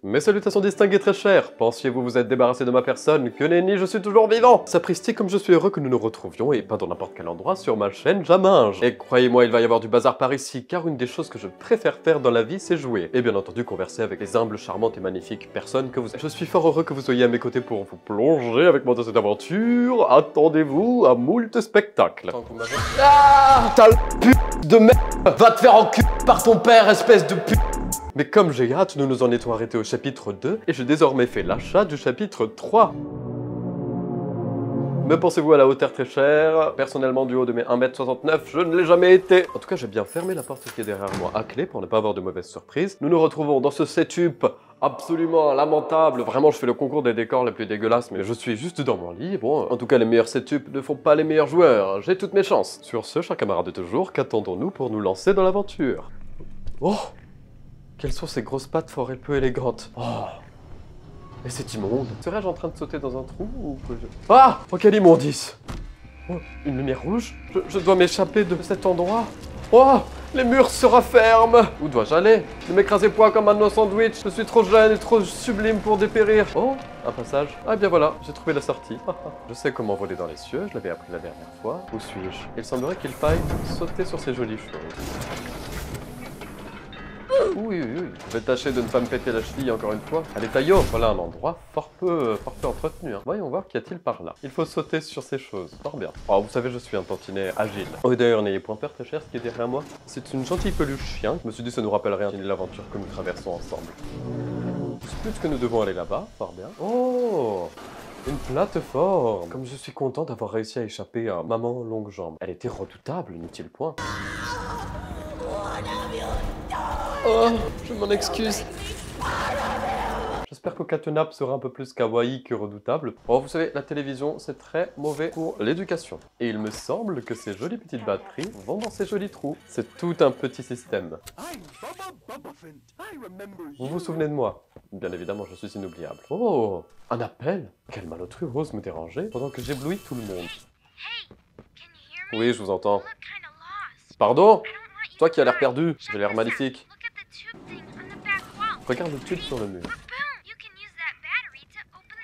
Mes salutations distinguées très chères. Pensiez-vous vous être débarrassé de ma personne? Que nenni, je suis toujours vivant. Sapristi, comme je suis heureux que nous nous retrouvions, et pas dans n'importe quel endroit, sur ma chaîne Jaminge. Et croyez-moi, il va y avoir du bazar par ici, car une des choses que je préfère faire dans la vie, c'est jouer. Et bien entendu, converser avec les humbles, charmantes et magnifiques personnes que vous êtes. Je suis fort heureux que vous soyez à mes côtés pour vous plonger avec moi dans cette aventure. Attendez-vous à moult spectacles. Ah, sale pute de merde. Va te faire enculer par ton père, espèce de pute. Mais comme j'ai hâte, nous nous en étions arrêtés au chapitre 2, et j'ai désormais fait l'achat du chapitre 3. Me pensez-vous à la hauteur très chère? Personnellement, du haut de mes 1m69, je ne l'ai jamais été. En tout cas, j'ai bien fermé la porte qui est derrière moi à clé pour ne pas avoir de mauvaises surprises. Nous nous retrouvons dans ce setup absolument lamentable. Vraiment, je fais le concours des décors les plus dégueulasses, mais je suis juste dans mon lit. Bon, en tout cas, les meilleurs setups ne font pas les meilleurs joueurs. J'ai toutes mes chances. Sur ce, chers camarades de toujours, qu'attendons-nous pour nous lancer dans l'aventure? Oh! Quelles sont ces grosses pattes fort et peu élégantes? Oh! Et c'est immonde. Serais-je en train de sauter dans un trou ou que je... Ah! Oh, quelle immondice! Oh, une lumière rouge? Je dois m'échapper de cet endroit? Oh! Les murs se referment! Où dois-je aller? Ne m'écrasez pas comme un no sandwich. Je suis trop jeune et trop sublime pour dépérir. Oh! Un passage. Ah bien voilà, j'ai trouvé la sortie. Je sais comment voler dans les cieux, je l'avais appris la dernière fois. Où suis-je? Il semblerait qu'il faille sauter sur ces jolies choses. Oui, je vais tâcher de ne pas me péter la cheville encore une fois. Allez, Taillot, voilà un endroit fort peu entretenu. Hein. Voyons voir qu'y a-t-il par là. Il faut sauter sur ces choses, fort bien. Oh, vous savez, je suis un tantinet agile. Oh, et d'ailleurs, n'ayez point peur, très cher, ce qui est derrière moi. C'est une gentille peluche chien. Je me suis dit, ça nous rappellerait l'aventure que nous traversons ensemble. Je sais plus que nous devons aller là-bas, fort bien. Oh! Une plateforme. Comme je suis content d'avoir réussi à échapper à Maman Longue Jambe. Elle était redoutable, inutile point. Oh, je m'en excuse. J'espère que Catnap sera un peu plus kawaii que redoutable. Oh, vous savez, la télévision, c'est très mauvais pour l'éducation. Et il me semble que ces jolies petites batteries vont dans ces jolis trous. C'est tout un petit système. Vous vous souvenez de moi? Bien évidemment, je suis inoubliable. Oh, un appel? Quel malotru ose me déranger pendant que j'éblouis tout le monde. Oui, je vous entends. Pardon? Toi qui as l'air perdu, j'ai l'air magnifique. Regarde le tube sur le mur.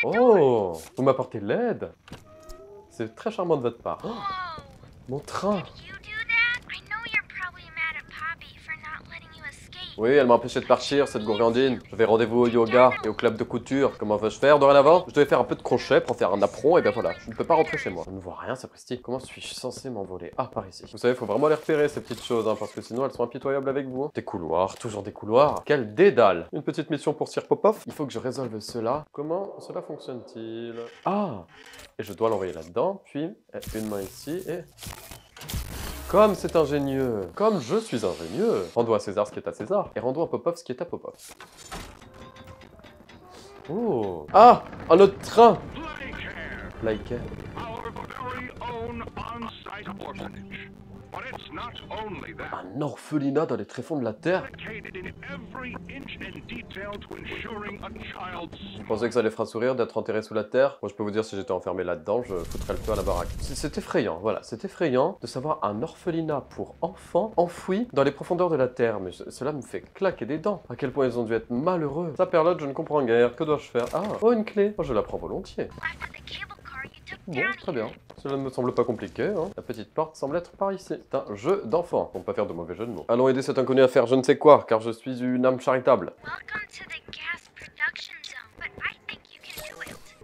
Oh, vous m'apportez de l'aide? C'est très charmant de votre part. Oh, mon train. Oui, elle m'a empêché de partir, cette gourgandine. J'avais rendez-vous au yoga et au club de couture. Comment veux-je faire dorénavant? Je devais faire un peu de crochet pour faire un apron, et bien voilà, je ne peux pas rentrer chez moi. Je ne vois rien, sapristi. Comment suis-je censé m'envoler? Ah, par ici. Vous savez, faut vraiment les repérer, ces petites choses, hein, parce que sinon elles sont impitoyables avec vous. Hein. Des couloirs, toujours des couloirs. Quel dédale! Une petite mission pour Sir Popov. Il faut que je résolve cela. Comment cela fonctionne-t-il? Ah! Et je dois l'envoyer là-dedans, puis une main ici, et... Comme c'est ingénieux, comme je suis ingénieux, rendons à César ce qui est à César, et rendons à Popov ce qui est à Popov. Oh! Ah! Un autre train! Like. Un orphelinat dans les tréfonds de la Terre? Vous pensez que ça les fera sourire d'être enterrés sous la terre? Moi je peux vous dire, si j'étais enfermé là-dedans, je foutrais le feu à la baraque. C'est effrayant, voilà, c'est effrayant de savoir un orphelinat pour enfants enfoui dans les profondeurs de la Terre. Mais cela me fait claquer des dents. À quel point ils ont dû être malheureux. Ça perlotte, je ne comprends guère. Que dois-je faire? Ah, oh, une clé. Oh, je la prends volontiers. Bon, très bien. Cela ne me semble pas compliqué, hein. La petite porte semble être par ici. C'est un jeu d'enfant, pour ne pas faire de mauvais jeu de mots. Allons aider cet inconnu à faire je ne sais quoi, car je suis une âme charitable.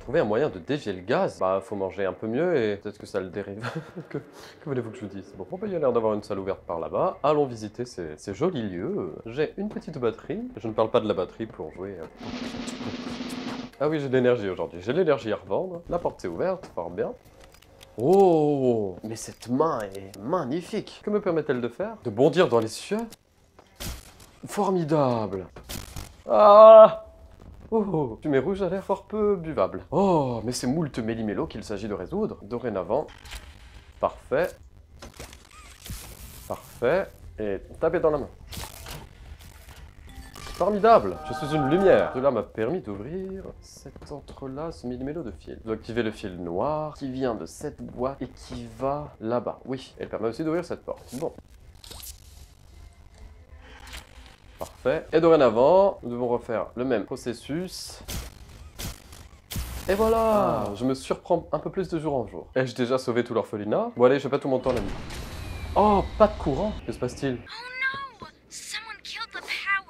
Trouver un moyen de dévier le gaz? Bah, faut manger un peu mieux et peut-être que ça le dérive. que voulez-vous que je vous dise? Bon, il y a l'air d'avoir une salle ouverte par là-bas. Allons visiter ces jolis lieux. J'ai une petite batterie. Je ne parle pas de la batterie pour jouer... Ah oui, j'ai de l'énergie aujourd'hui. J'ai de l'énergie à revendre. La porte s'est ouverte, fort bien. Oh, mais cette main est magnifique. Que me permet-elle de faire? De bondir dans les cieux? Formidable. Ah! Oh, fumée rouge a l'air fort peu buvable. Oh, mais c'est moult méli-mélo qu'il s'agit de résoudre. Dorénavant. Parfait. Parfait. Et tapez dans la main. Formidable! Je suis une lumière. Cela m'a permis d'ouvrir cet entrelace méli-mélo de fil. Je dois activer le fil noir qui vient de cette boîte et qui va là-bas. Oui, elle permet aussi d'ouvrir cette porte. Bon. Parfait. Et dorénavant, nous devons refaire le même processus. Et voilà, je me surprends un peu plus de jour en jour. Ai-je déjà sauvé tout l'orphelinat? Bon allez, je pas tout mon temps l'ami. Oh, pas de courant. Que se passe-t-il?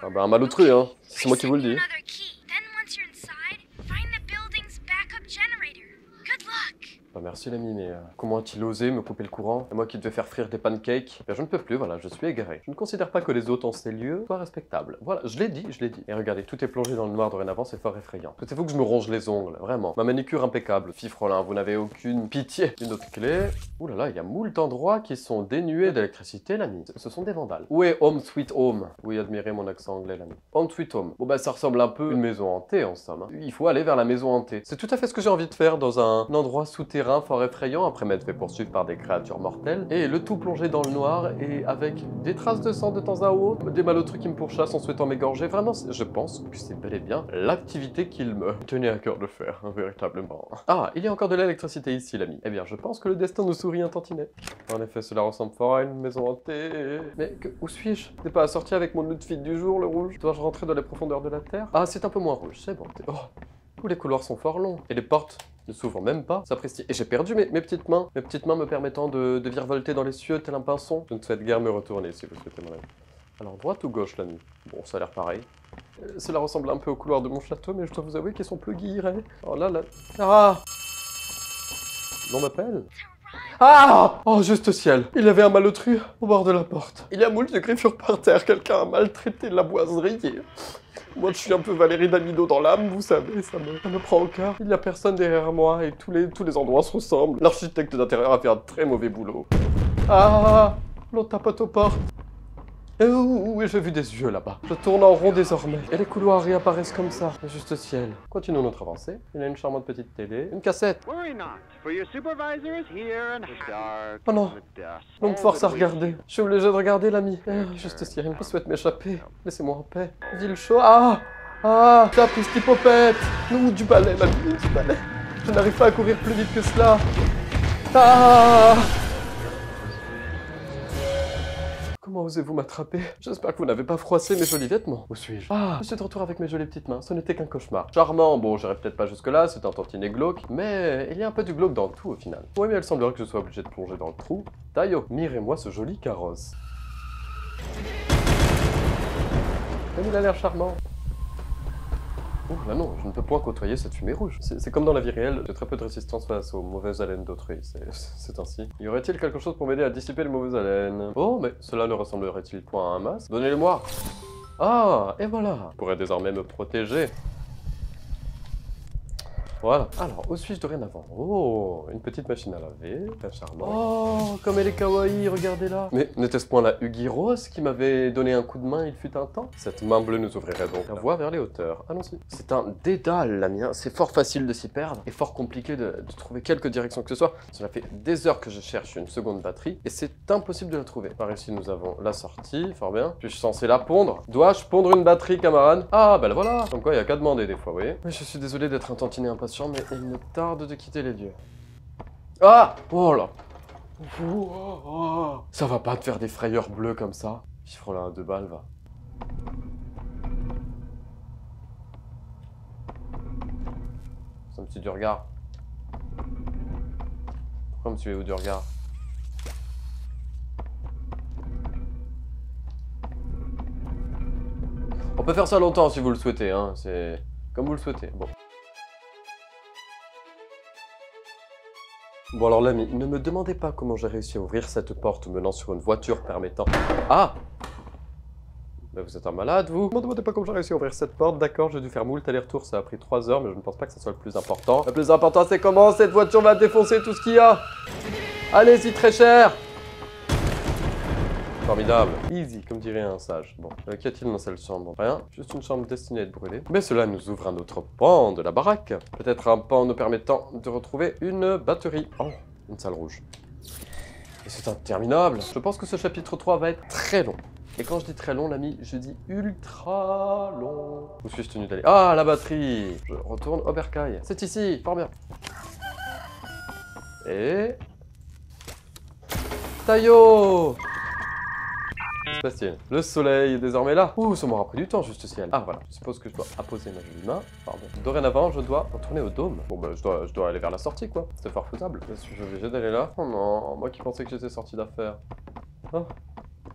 Ah bah un malotru hein, c'est moi qui vous le dis. Bah merci l'ami, mais comment a-t-il osé me couper le courant? Et moi qui devais faire frire des pancakes? Ben je ne peux plus, voilà, je suis égaré. Je ne considère pas que les hôtes en ces lieux soient respectables. Voilà, je l'ai dit, je l'ai dit. Et regardez, tout est plongé dans le noir dorénavant, c'est fort effrayant. Souhaitez-vous que je me ronge les ongles? Vraiment. Ma manicure impeccable. Fifrelin, vous n'avez aucune pitié. Une autre clé. Ouh là là, il y a moult endroits qui sont dénués d'électricité, l'ami. Ce sont des vandales. Où est Home Sweet Home? Oui, admirez mon accent anglais, l'ami. Home Sweet Home. Bon bah ça ressemble un peu à une maison hantée en somme. Hein. Il faut aller vers la maison hantée. C'est tout à fait ce que j'ai envie de faire dans un endroit souterrain fort effrayant après m'être fait poursuivre par des créatures mortelles. Et le tout plongé dans le noir et avec des traces de sang de temps à autre, des malotrus qui me pourchassent en souhaitant m'égorger. Vraiment, je pense que c'est bel et bien l'activité qu'il me tenait à cœur de faire, véritablement. Ah, il y a encore de l'électricité ici, l'ami. Eh bien, je pense que le destin nous sourit un tantinet. En effet, cela ressemble fort à une maison hantée. Mais où suis-je? T'es pas assorti avec mon outfit du jour, le rouge? Dois-je rentrer dans les profondeurs de la terre? Ah, c'est un peu moins rouge, c'est bon. Oh, tous les couloirs sont fort longs. Et les portes ne s'ouvrent même pas, sapristi. Et j'ai perdu mes petites mains me permettant de virevolter dans les cieux tel un pinson. Je ne souhaite guère me retourner si vous souhaitez mon avis. Alors, droite ou gauche, l'ami? Bon, ça a l'air pareil. Cela ressemble un peu au couloir de mon château, mais je dois vous avouer qu'ils sont plus guillerets. Oh là là... Ah! On m'appelle? Ah! Oh, juste ciel! Il y avait un malotru au bord de la porte. Il y a moult de griffures par terre, quelqu'un a maltraité la boiserie. Moi, je suis un peu Valérie Damido dans l'âme, vous savez, ça me prend au cœur. Il n'y a personne derrière moi et tous les endroits se ressemblent. L'architecte d'intérieur a fait un très mauvais boulot. Ah! L'on tapote aux portes. Oui, j'ai vu des yeux là-bas. Je tourne en rond désormais. Et les couloirs réapparaissent comme ça. Le juste ciel. Continuons notre avancée. Il y a une charmante petite télé. Une cassette. Oh non. On me force à regarder. Je suis obligé de regarder l'ami. Juste ciel. Je souhaite m'échapper. Laissez-moi en paix. Ville chaud. Ah! Ah! T'as pris cette hypopète. Nous, du balai, l'ami, du balai. Je n'arrive pas à courir plus vite que cela. Ah! Comment osez-vous m'attraper? J'espère que vous n'avez pas froissé mes jolis vêtements. Où suis-je? Ah, je suis de retour avec mes jolies petites mains. Ce n'était qu'un cauchemar. Charmant, bon, j'irai peut-être pas jusque-là, c'est un tantinet glauque, mais il y a un peu du glauque dans le tout au final. Oui, mais il semblerait que je sois obligé de plonger dans le trou. Tayo, mirez-moi ce joli carrosse. Comme il a l'air charmant. Oh là non, je ne peux point côtoyer cette fumée rouge. C'est comme dans la vie réelle, j'ai très peu de résistance face aux mauvaises haleines d'autrui, c'est ainsi. Y aurait-il quelque chose pour m'aider à dissiper les mauvaises haleines? Oh, mais cela ne ressemblerait-il point à un masque? Donnez-le-moi! Ah, et voilà! Je pourrais désormais me protéger. Voilà. Alors, où suis-je dorénavant? Oh, une petite machine à laver, très charmant. Oh, comme elle est kawaii, regardez-là. Mais n'était-ce point la Huggy Rose qui m'avait donné un coup de main il fut un temps? Cette main bleue nous ouvrirait donc la voie vers les hauteurs. Allons-y. C'est un dédale, la mienne. C'est fort facile de s'y perdre et fort compliqué de trouver quelque direction que ce soit. Cela fait des heures que je cherche une seconde batterie et c'est impossible de la trouver. Par ici, nous avons la sortie, fort bien. Suis-je censé la pondre? Dois-je pondre une batterie, camarade? Ah, ben voilà. Comme quoi, il n'y a qu'à demander des fois, vous voyez. Oui, je suis désolé d'être un tantinet impatient, mais il me tarde de quitter les lieux. Ah! Oh là! Ça va pas te faire des frayeurs bleues comme ça? Fifrelin à 2 balles, va. Ça me tue du regard. Pourquoi me tuez-vous du regard? On peut faire ça longtemps si vous le souhaitez, hein. C'est comme vous le souhaitez. Bon. Bon alors l'ami, ne me demandez pas comment j'ai réussi à ouvrir cette porte menant sur une voiture permettant... Ah! Mais vous êtes un malade, vous? Ne me demandez pas comment j'ai réussi à ouvrir cette porte, d'accord, j'ai dû faire moult allers-retours, ça a pris 3 heures, mais je ne pense pas que ce soit le plus important. Le plus important, c'est comment cette voiture va défoncer tout ce qu'il y a! Allez-y, très cher! Formidable. Easy, comme dirait un sage. Bon, qu'y a-t-il dans cette chambre? Rien, juste une chambre destinée à être brûlée. Mais cela nous ouvre un autre pan de la baraque. Peut-être un pan nous permettant de retrouver une batterie. Oh, une salle rouge. Et c'est interminable. Je pense que ce chapitre 3 va être très long. Et quand je dis très long, l'ami, je dis ultra long. Où suis-je tenu d'aller? Ah, la batterie! Je retourne au bercail. C'est ici, fort bien. Et... Tayo! passe-t-il? Le soleil est désormais là. Ouh, ça m'aura pris du temps, juste ciel. Ah, voilà. Je suppose que je dois apposer ma jolie main. Pardon. Dorénavant, je dois retourner au dôme. Bon, bah, je dois aller vers la sortie, quoi. C'est fort faisable. Est-ce que je suis obligé d'aller là? Oh non, moi qui pensais que j'étais sorti d'affaires. Oh.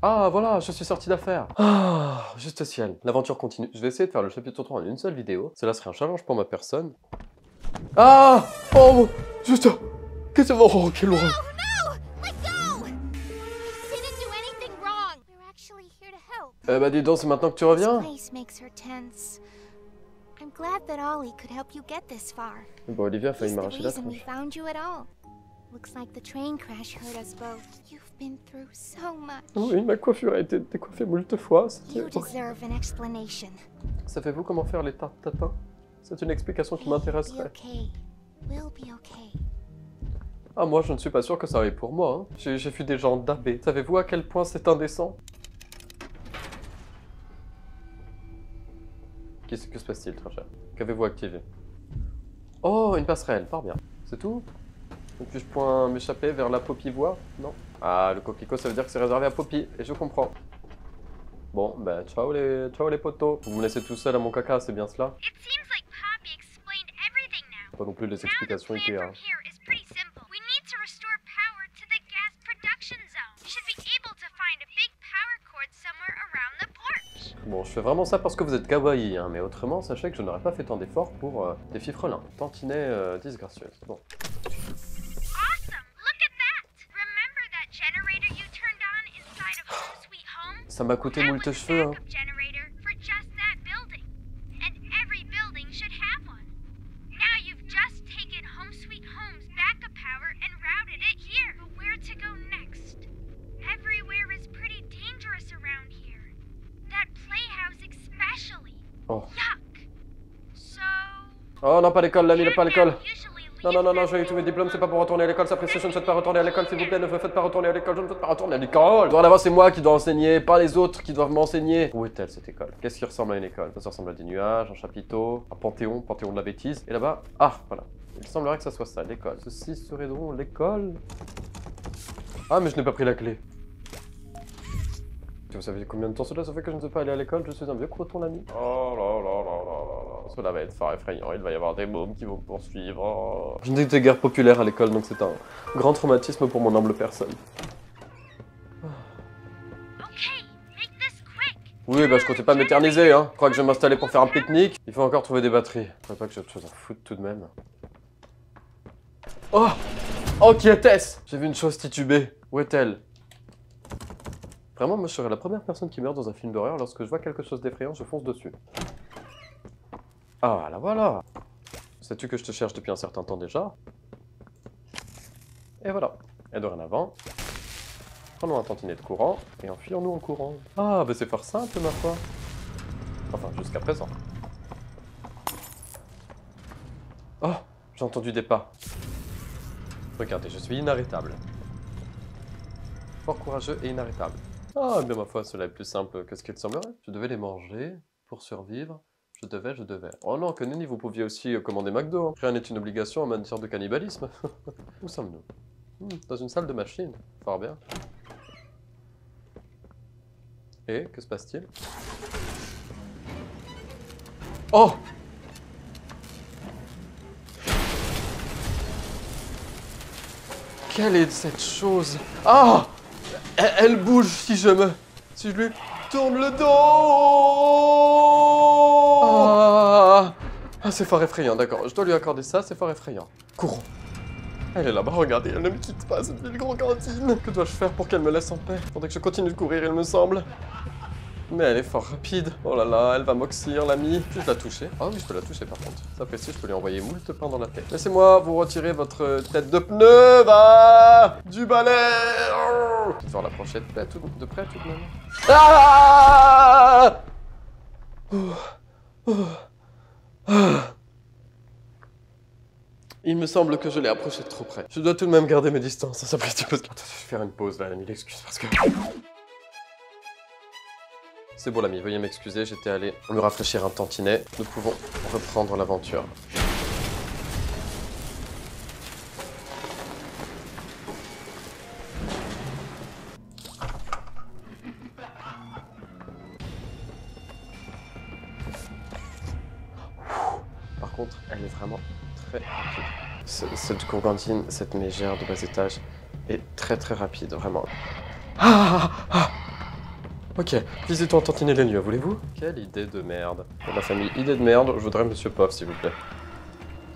Ah, voilà, je suis sorti d'affaires. Ah, juste ciel. L'aventure continue. Je vais essayer de faire le chapitre 3 en une seule vidéo. Cela serait un challenge pour ma personne. Ah! Oh, juste... Qu'est-ce que... Oh, quelle horreur! Bah dis donc, c'est maintenant que tu reviens? Bon, Olivia a failli m'arracher la tronche. Oui, ma coiffure a été décoiffée moult fois. Savez-vous comment faire les tartes tatin? C'est une explication qui m'intéresserait. Ah, moi, je ne suis pas sûr que ça arrive pour moi. Hein. J'ai vu des gens dabber. Savez-vous à quel point c'est indécent? Que se passe-t-il, très cher? Qu'avez-vous activé? Oh, une passerelle, fort bien. C'est tout? Puis-je point m'échapper vers la Poppy voie? Non. Ah, le coquelicot, ça veut dire que c'est réservé à Poppy, et je comprends. Bon, bah, ciao les potos. Vous me laissez tout seul à mon caca, c'est bien cela? Pas non plus les explications Ikea. Hein. Bon, je fais vraiment ça parce que vous êtes kawaii, hein, mais autrement, sachez que je n'aurais pas fait tant d'efforts pour des fifrelins. Tantinet disgracieuse. Bon. Ça m'a coûté moult cheveux, hein. Oh. Oh non, pas l'école, l'ami, pas l'école. Non, non, non, non, j'ai eu tous mes diplômes, c'est pas pour retourner à l'école, ça précise, je ne souhaite pas retourner à l'école, s'il vous plaît, ne me faites pas retourner à l'école, je ne souhaite pas retourner à l'école. Dorénavant, c'est moi qui dois enseigner, pas les autres qui doivent m'enseigner. Où est-elle cette école? Qu'est-ce qui ressemble à une école? Ça ressemble à des nuages, un chapiteau, un panthéon, panthéon de la bêtise. Et là-bas, ah, voilà. Il semblerait que ça soit ça, l'école. Ceci serait donc l'école. Ah, mais je n'ai pas pris la clé. Vous savez combien de temps cela ça fait que je ne sais pas aller à l'école? Je suis un vieux croton, l'ami. Oh là là là là là là. Cela va être fort effrayant, il va y avoir des mômes qui vont me poursuivre. Oh. Je n'étais guère populaire à l'école, donc c'est un grand traumatisme pour mon humble personne. Oui, bah je comptais pas m'éterniser, hein. Je crois que je vais m'installer pour faire un pique-nique. Il faut encore trouver des batteries. Je crois pas que j'ai autre chose à foutre tout de même. Oh! Oh, qui était-ce? J'ai vu une chose titubée. Où est-elle? Vraiment, moi je serais la première personne qui meurt dans un film d'horreur. Lorsque je vois quelque chose d'effrayant, je fonce dessus. Ah, là voilà. Sais-tu que je te cherche depuis un certain temps déjà? Et voilà. Et dorénavant, prenons un tantinet de courant et enfuyons-nous en courant. Ah, bah c'est fort simple, ma foi. Enfin, jusqu'à présent. Oh, j'ai entendu des pas. Regardez, je suis inarrêtable. Fort courageux et inarrêtable. Ah, bien ma foi, cela est plus simple que ce qu'il semblerait. Je devais les manger pour survivre. Je devais. Oh non, que nenni, vous pouviez aussi commander McDo. Hein. Rien n'est une obligation en matière de cannibalisme. Où sommes-nous? Dans une salle de machine. Fort bien. Et, que se passe-t-il? Oh! Quelle est cette chose? Ah! Elle bouge si je lui tourne le dos. Ah, c'est fort effrayant, d'accord. Je dois lui accorder ça, c'est fort effrayant. Courons. Elle est là-bas, regardez, elle ne me quitte pas, cette ville grand-cantine. Que dois-je faire pour qu'elle me laisse en paix? Faudrait que je continue de courir, il me semble. Mais elle est fort rapide. Oh là là, elle va m'oxyre, l'ami. Puis-je la toucher? Ah oui, je peux la toucher par contre. Ça précise, je peux lui envoyer moult pain dans la tête. Laissez-moi vous retirer votre tête de pneu, va! Du balai! Oh, je vais devoir l'approcher de près tout de même. Ah! Il me semble que je l'ai approché de trop près. Je dois tout de même garder mes distances, ça s'apprécie parce que... Attends, je vais faire une pause là, l'ami, excuse parce que... C'est bon l'ami, veuillez m'excuser, j'étais allé me rafraîchir un tantinet. Nous pouvons reprendre l'aventure. contre, elle est vraiment très rapide. Cette gourgandine, cette mégère de bas étage est très rapide, vraiment. Ok, visitons tantiner les lieux, voulez-vous? Quelle idée de merde. Pour la famille idée de merde, je voudrais Monsieur Poff, s'il vous plaît.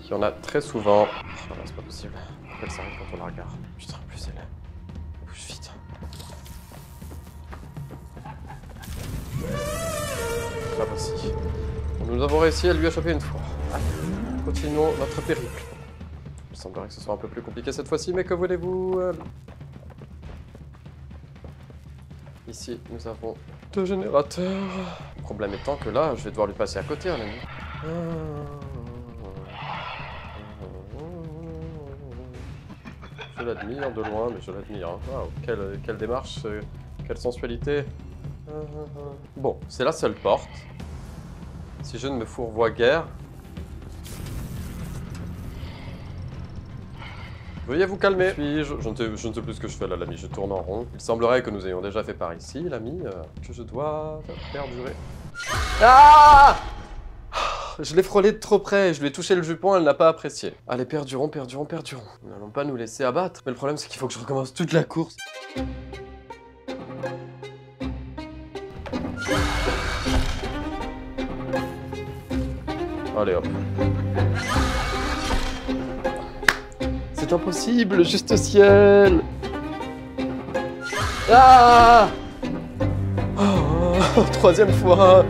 Il y en a très souvent. Oh là, c'est pas possible. Elle s'arrête quand on la regarde. Putain, en plus elle bouge vite. Ah bah si. Nous avons réussi à lui échapper une fois. Allez, continuons notre périple. Il semblerait que ce soit un peu plus compliqué cette fois-ci, mais que voulez-vous? Ici, nous avons 2 générateurs. Le problème étant que là, je vais devoir lui passer à côté, un ami. Je l'admire de loin, mais je l'admire. Hein. Wow, quelle démarche, quelle sensualité. Bon, c'est la seule porte. Si je ne me fourvoie guère... Veuillez vous calmer. Je ne sais plus ce que je fais là, l'ami, je tourne en rond. Il semblerait que nous ayons déjà fait par ici, l'ami, que je dois perdurer. Ah! Je l'ai frôlé de trop près, je lui ai touché le jupon, elle n'a pas apprécié. Allez, perdurons. Nous n'allons pas nous laisser abattre. Mais le problème, c'est qu'il faut que je recommence toute la course. Allez, hop. C'est impossible, juste ciel. Ah! Oh, 3e fois.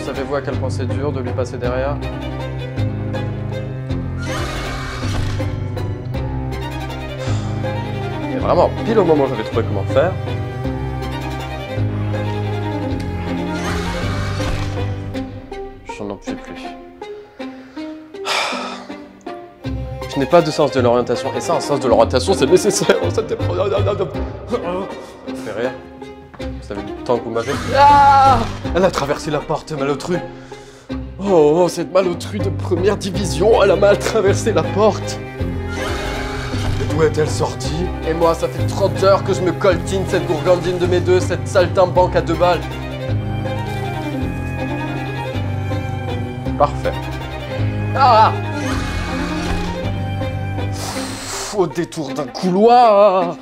Savez-vous à quel point c'est dur de lui passer derrière? Et vraiment, pile au moment où j'avais trouvé comment faire. J'en en puis plus. Je n'ai pas de sens de l'orientation, et ça, un sens de l'orientation, c'est nécessaire. Fait rire. Vous savez le temps que vous m'avez... Ah! Elle a traversé la porte, malotru. Oh, cette malotru de première division, elle a mal traversé la porte. D'où est-elle sortie? Et moi, ça fait 30 heures que je me coltine cette gourgandine de mes deux, cette saltimbanque à 2 balles. Parfait. Ah! Au détour d'un couloir.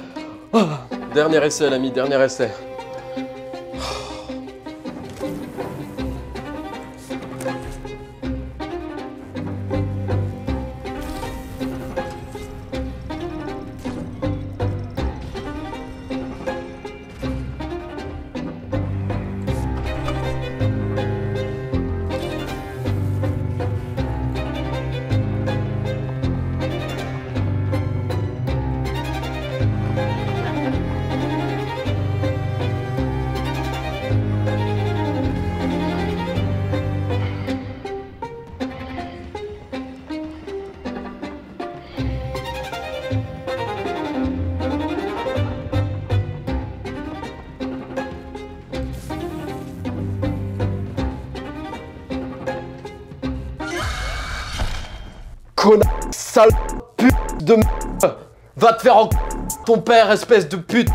Dernier essai, l'ami, dernier essai. Connard, sale pute de merde. Va te faire en ton père, espèce de pute.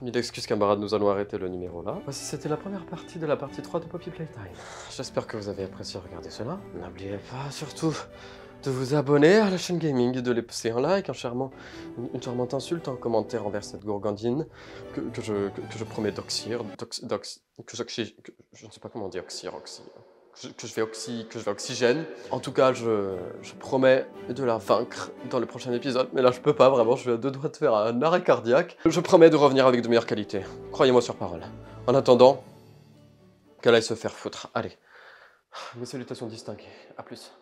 Mille excuses camarades, nous allons arrêter le numéro là. Voici, c'était la première partie de la partie 3 de Poppy Playtime. J'espère que vous avez apprécié regarder cela. N'oubliez pas surtout de vous abonner à la chaîne gaming et de laisser un like, une charmante insulte en commentaire envers cette gourgandine que je promets d'oxyre, je ne sais pas comment on dit que je vais oxygène. En tout cas, je promets de la vaincre dans le prochain épisode. Mais là, je peux pas, vraiment, je suis à 2 doigts de faire un arrêt cardiaque. Je promets de revenir avec de meilleures qualités. Croyez-moi sur parole. En attendant, qu'elle aille se faire foutre. Allez, mes salutations distinguées. À plus.